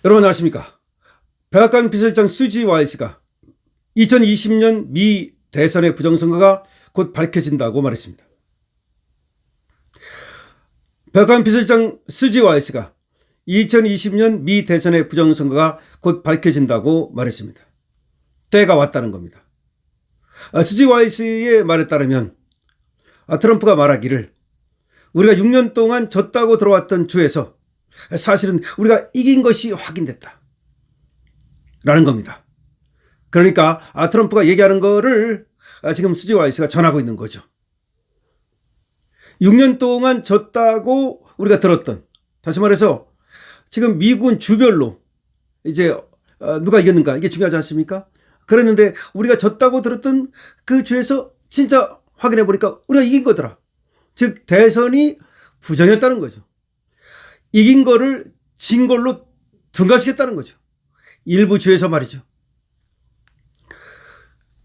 여러분 안녕하십니까? 백악관 비서실장 수지 와이스가 2020년 미 대선의 부정선거가 곧 밝혀진다고 말했습니다. 백악관 비서실장 수지 와이스가 2020년 미 대선의 부정선거가 곧 밝혀진다고 말했습니다. 때가 왔다는 겁니다. 수지 와이스의 말에 따르면 트럼프가 말하기를 우리가 6년 동안 졌다고 들어왔던 주에서 사실은 우리가 이긴 것이 확인됐다 라는 겁니다. 그러니까 트럼프가 얘기하는 거를 지금 수지 와이스가 전하고 있는 거죠. 6년 동안 졌다고 우리가 들었던, 다시 말해서 지금 미국은 주별로 이제 누가 이겼는가 이게 중요하지 않습니까? 그랬는데 우리가 졌다고 들었던 그 주에서 진짜 확인해 보니까 우리가 이긴 거더라. 즉 대선이 부정이었다는 거죠. 이긴 거를 진 걸로 둔갑시켰다는 거죠. 일부 주에서 말이죠.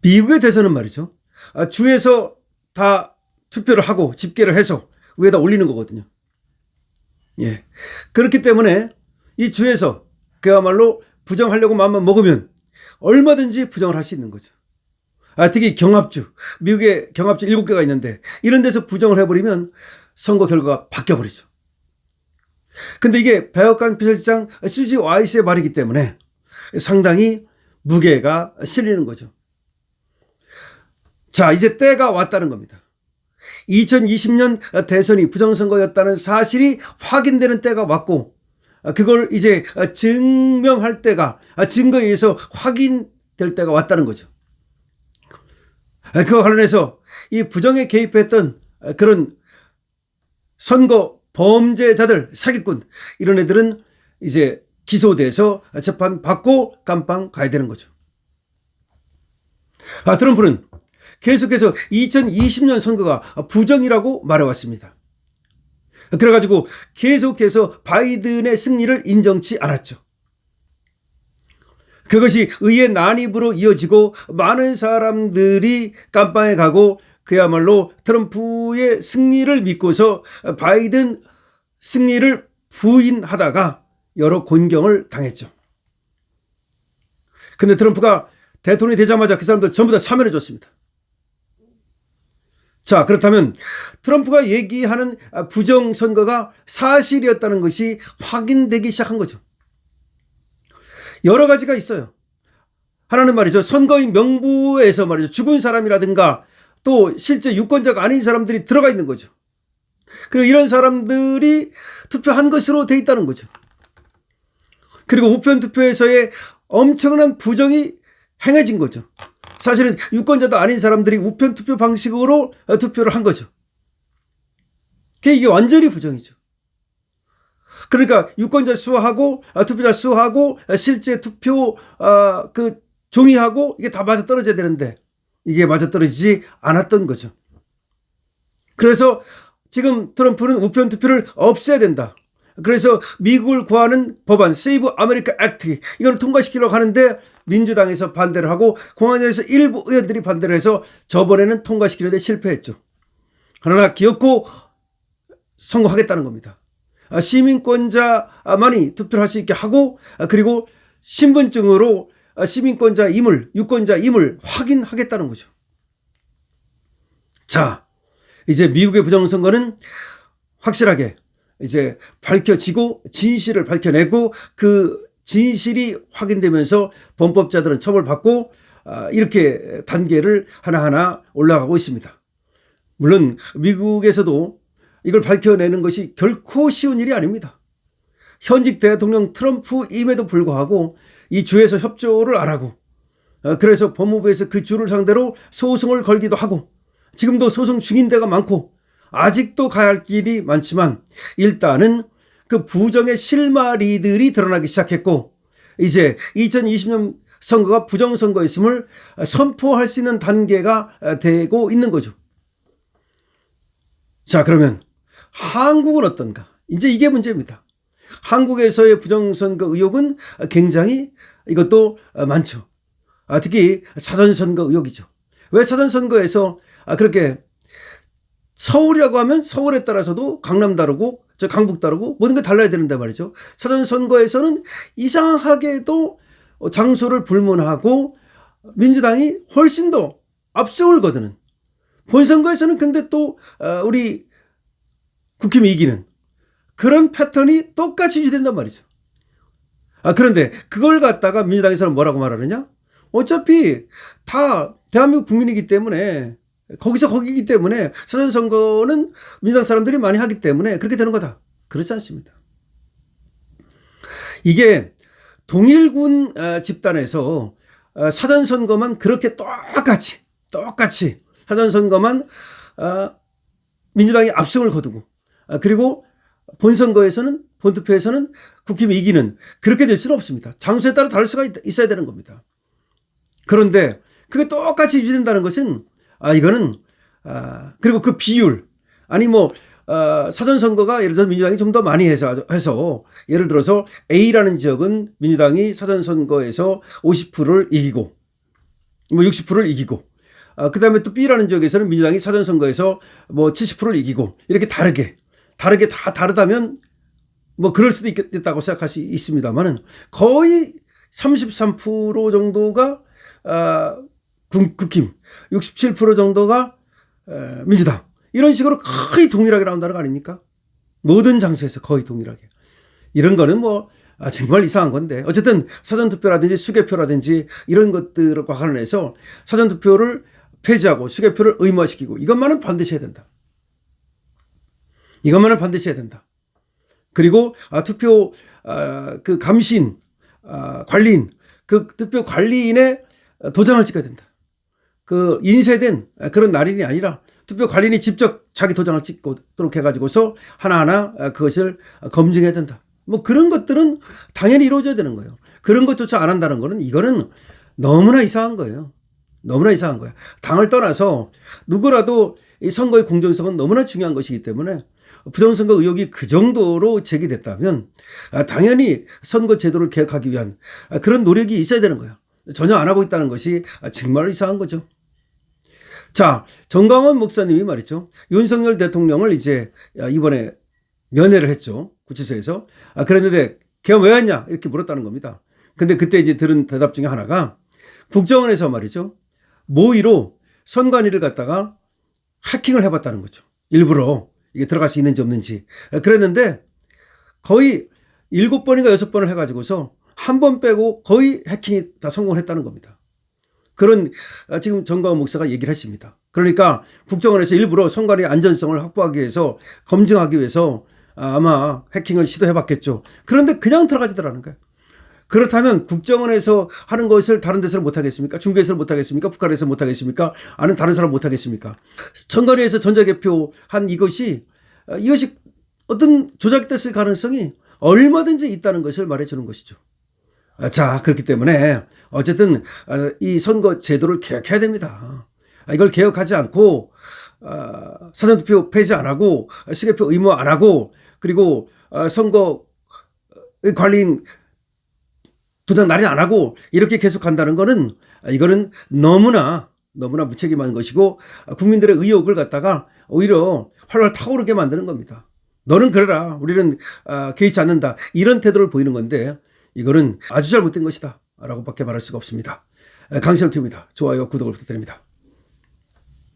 미국의 대선은 말이죠. 주에서 다 투표를 하고 집계를 해서 위에다 올리는 거거든요. 예. 그렇기 때문에 이 주에서 그야말로 부정하려고 마음만 먹으면 얼마든지 부정을 할 수 있는 거죠. 특히 경합주, 미국에 경합주 7개가 있는데 이런 데서 부정을 해버리면 선거 결과가 바뀌어버리죠. 근데 이게 백악관 비서실장 수지 와이스의 말이기 때문에 상당히 무게가 실리는 거죠. 자, 이제 때가 왔다는 겁니다. 2020년 대선이 부정선거였다는 사실이 확인되는 때가 왔고, 그걸 이제 증명할 때가, 증거에 의해서 확인될 때가 왔다는 거죠. 그와 관련해서 이 부정에 개입했던 그런 선거 범죄자들, 사기꾼, 이런 애들은 이제 기소돼서 재판받고 감방 가야 되는 거죠. 트럼프는 계속해서 2020년 선거가 부정이라고 말해왔습니다. 그래가지고 계속해서 바이든의 승리를 인정치 않았죠. 그것이 의회 난입으로 이어지고 많은 사람들이 감방에 가고 그야말로 트럼프의 승리를 믿고서 바이든 승리를 부인하다가 여러 곤경을 당했죠. 근데 트럼프가 대통령이 되자마자 그 사람들 전부 다 사면해 줬습니다. 자, 그렇다면 트럼프가 얘기하는 부정선거가 사실이었다는 것이 확인되기 시작한 거죠. 여러 가지가 있어요. 하나는 말이죠. 선거인 명부에서 말이죠. 죽은 사람이라든가 또 실제 유권자가 아닌 사람들이 들어가 있는 거죠. 그리고 이런 사람들이 투표한 것으로 돼 있다는 거죠. 그리고 우편 투표에서의 엄청난 부정이 행해진 거죠. 사실은 유권자도 아닌 사람들이 우편 투표 방식으로 투표를 한 거죠. 이게 완전히 부정이죠. 그러니까 유권자 수하고 투표자 수하고 실제 투표 그 종이하고 이게 다 맞아 떨어져야 되는데 이게 맞아 떨어지지 않았던 거죠. 그래서 지금 트럼프는 우편 투표를 없애야 된다. 그래서 미국을 구하는 법안 세이브 아메리카 액트 이걸 통과시키려고 하는데 민주당에서 반대를 하고 공화당에서 일부 의원들이 반대를 해서 저번에는 통과시키는데 실패했죠. 그러나 기어코 성공하겠다는 겁니다. 시민권자만이 투표를 할 수 있게 하고 그리고 신분증으로 시민권자임을 유권자임을 확인하겠다는 거죠. 자, 이제 미국의 부정선거는 확실하게 이제 밝혀지고 진실을 밝혀내고 그 진실이 확인되면서 범법자들은 처벌받고 이렇게 단계를 하나하나 올라가고 있습니다. 물론 미국에서도 이걸 밝혀내는 것이 결코 쉬운 일이 아닙니다. 현직 대통령 트럼프임에도 불구하고 이 주에서 협조를 안 하고 그래서 법무부에서 그 주를 상대로 소송을 걸기도 하고 지금도 소송 중인 데가 많고 아직도 가야 할 길이 많지만 일단은 그 부정의 실마리들이 드러나기 시작했고 이제 2020년 선거가 부정선거였음을 선포할 수 있는 단계가 되고 있는 거죠. 자, 그러면 한국은 어떤가? 이제 이게 문제입니다. 한국에서의 부정선거 의혹은 굉장히 이것도 많죠. 특히 사전선거 의혹이죠. 왜 사전선거에서 그렇게 서울이라고 하면 서울에 따라서도 강남 다르고 저 강북 다르고 모든 게 달라야 되는데 말이죠. 사전선거에서는 이상하게도 장소를 불문하고 민주당이 훨씬 더 압승을 거두는, 본선거에서는 근데 또 우리 국힘이 이기는 그런 패턴이 똑같이 유지된단 말이죠. 그런데 그걸 갖다가 민주당에서는 뭐라고 말하느냐? 어차피 다 대한민국 국민이기 때문에, 거기서 거기이기 때문에 사전선거는 민주당 사람들이 많이 하기 때문에 그렇게 되는 거다. 그렇지 않습니다. 이게 동일군 집단에서 사전선거만 그렇게 똑같이 사전선거만 민주당이 압승을 거두고, 그리고 본선거에서는, 본투표에서는 국힘이 이기는, 그렇게 될 수는 없습니다. 장소에 따라 다를 수가 있어야 되는 겁니다. 그런데 그게 똑같이 유지된다는 것은 이거는 그리고 그 비율, 아니 뭐 사전선거가 예를 들어서 민주당이 좀 더 많이 해서 예를 들어서 A라는 지역은 민주당이 사전선거에서 50%를 이기고 뭐 60%를 이기고, 그 다음에 또 B라는 지역에서는 민주당이 사전선거에서 뭐 70%를 이기고, 이렇게 다르게 다 다르다면 뭐 그럴 수도 있다고 생각할 수 있습니다만은, 거의 33% 정도가 국힘, 67% 정도가 민주당, 이런 식으로 거의 동일하게 나온다는 거 아닙니까? 모든 장소에서 거의 동일하게. 이런 거는 뭐 정말 이상한 건데, 어쨌든 사전투표라든지 수개표라든지 이런 것들과 관련해서 사전투표를 폐지하고 수개표를 의무화시키고, 이것만은 반드시 해야 된다. 이것만은 반드시 해야 된다. 그리고 투표 그 감시인, 관리인, 그 투표 관리인의 도장을 찍어야 된다. 그 인쇄된 그런 날인이 아니라 투표 관리인이 직접 자기 도장을 찍도록 해가지고서 하나하나 그것을 검증해야 된다. 뭐 그런 것들은 당연히 이루어져야 되는 거예요. 그런 것조차 안 한다는 거는, 이거는 너무나 이상한 거예요. 너무나 이상한 거예요. 당을 떠나서 누구라도 이 선거의 공정성은 너무나 중요한 것이기 때문에, 부정선거 의혹이 그 정도로 제기됐다면 당연히 선거 제도를 개혁하기 위한 그런 노력이 있어야 되는 거예요. 전혀 안 하고 있다는 것이 정말 이상한 거죠. 자, 정광훈 목사님이 말이죠, 윤석열 대통령을 이제 이번에 면회를 했죠, 구치소에서. 그랬는데 걔가 왜 왔냐 이렇게 물었다는 겁니다. 근데 그때 이제 들은 대답 중에 하나가, 국정원에서 말이죠, 모의로 선관위를 갖다가 해킹을 해봤다는 거죠. 일부러 이게 들어갈 수 있는지 없는지. 그랬는데 거의 7번인가 6번을 해가지고서 한 번 빼고 거의 해킹이 다 성공했다는 겁니다. 그런 지금 정광훈 목사가 얘기를 했습니다. 그러니까 국정원에서 일부러 선관위 안전성을 확보하기 위해서, 검증하기 위해서 아마 해킹을 시도해봤겠죠. 그런데 그냥 들어가지더라는 거예요. 그렇다면 국정원에서 하는 것을 다른 데서는 못하겠습니까? 중국에서는 못하겠습니까? 북한에서 못하겠습니까? 아는 다른 사람 못하겠습니까? 선관위에서 전자개표한 이것이 어떤 조작됐을 가능성이 얼마든지 있다는 것을 말해주는 것이죠. 자, 그렇기 때문에 어쨌든 이 선거 제도를 개혁해야 됩니다. 이걸 개혁하지 않고 사전투표 폐지 안 하고 수개표 의무 안 하고, 그리고 선거 관리인 도장 날인 안 하고 이렇게 계속 간다는 거는, 이거는 너무나 무책임한 것이고, 국민들의 의욕을 갖다가 오히려 활활 타오르게 만드는 겁니다. 너는 그래라, 우리는 개의치 않는다, 이런 태도를 보이는 건데, 이거는 아주 잘못된 것이다 라고 밖에 말할 수가 없습니다. 강신호 TV입니다. 좋아요, 구독을 부탁드립니다.